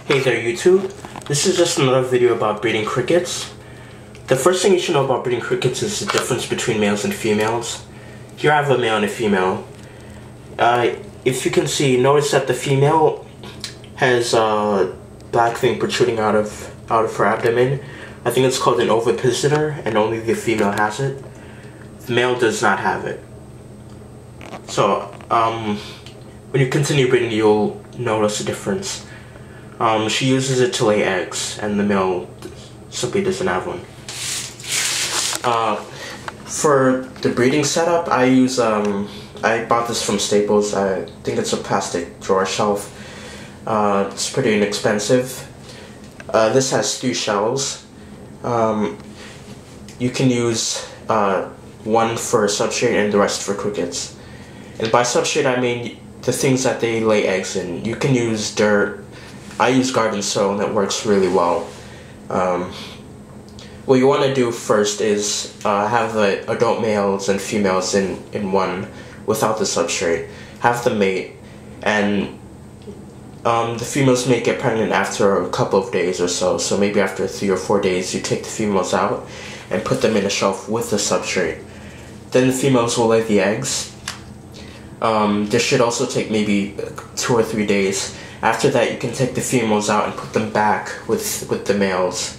Hey there YouTube, this is just another video about breeding crickets. The first thing you should know about breeding crickets is the difference between males and females. Here I have a male and a female. If you can see, notice that the female has a black thing protruding out of her abdomen. I think it's called an ovipositor, and only the female has it. The male does not have it. So, when you continue breeding, you'll notice a difference. She uses it to lay eggs, and the male simply doesn't have one. For the breeding setup, I use, I bought this from Staples. I think it's a plastic drawer shelf. It's pretty inexpensive. This has 3 shelves. You can use one for substrate and the rest for crickets. And by substrate, I mean the things that they lay eggs in. You can use dirt. I use garden soil, and it works really well. What you want to do first is have the adult males and females in one without the substrate. Have them mate, and the females may get pregnant after a couple of days or so. So maybe after 3 or 4 days, you take the females out and put them in a shelf with the substrate. Then the females will lay the eggs. This should also take maybe 2 or 3 days. After that, you can take the females out and put them back with the males,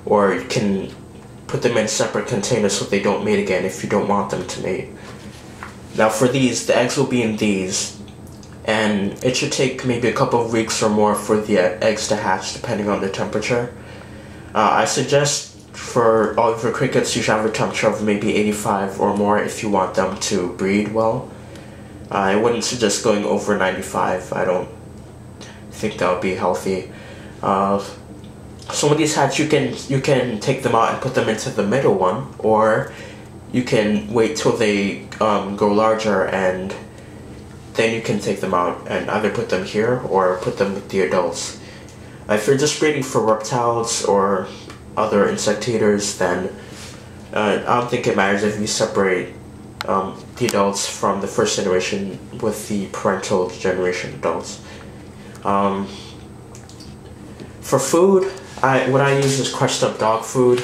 or you can put them in separate containers so they don't mate again if you don't want them to mate. Now for these, the eggs will be in these, and it should take maybe a couple of weeks or more for the eggs to hatch depending on the temperature. I suggest for all of your crickets you should have a temperature of maybe 85 or more if you want them to breed well. I wouldn't suggest going over 95. I don't think that would be healthy. Some of these hatch, you can take them out and put them into the middle one, or you can wait till they grow larger and then you can take them out and either put them here or put them with the adults. If you're just breeding for reptiles or other insect eaters, then I don't think it matters if you separate the adults from the first generation with the parental generation adults. For food, what I use is crushed up dog food.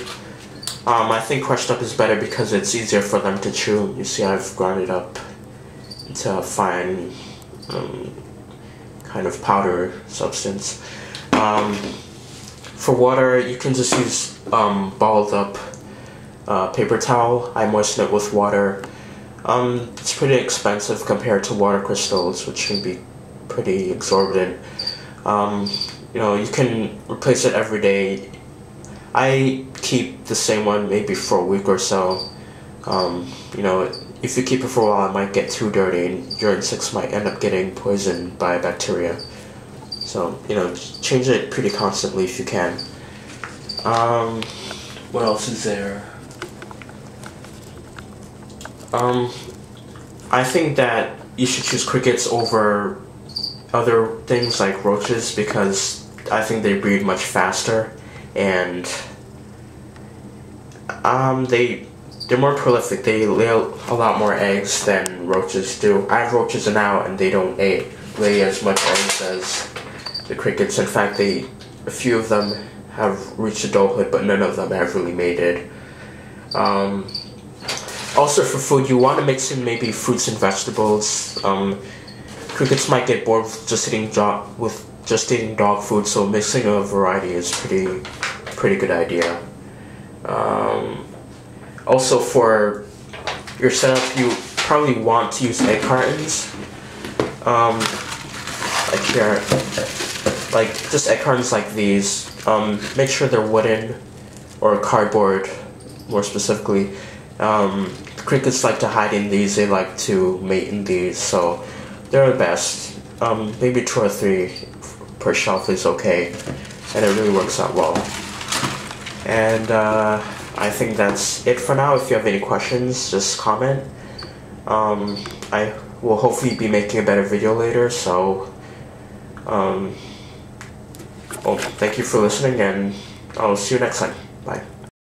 I think crushed up is better because it's easier for them to chew. You see, I've ground it up into a fine kind of powder substance. For water, you can just use balled up paper towel. I moisten it with water. It's pretty expensive compared to water crystals, which can be pretty exorbitant. You know, you can replace it every day. I keep the same one maybe for a week or so. You know, if you keep it for a while, it might get too dirty and your insects might end up getting poisoned by bacteria. So, you know, change it pretty constantly if you can. What else is there? I think that you should choose crickets over other things like roaches because I think they breed much faster, and they're more prolific. They lay a lot more eggs than roaches do. I have roaches now, and they don't lay as much eggs as the crickets. In fact, a few of them have reached adulthood, but none of them have really mated. Also for food, you want to mix in maybe fruits and vegetables. Crickets might get bored with just eating dog food, so mixing a variety is pretty good idea. Also for your setup, you probably want to use egg cartons. Like here, like just egg cartons like these. Make sure they're wooden or cardboard, more specifically. Crickets like to hide in these. They like to mate in these, so they're the best. Maybe 2 or 3 per shelf is okay, and it really works out well. And I think that's it for now. If you have any questions, just comment. I will hopefully be making a better video later, so well, thank you for listening, and I'll see you next time.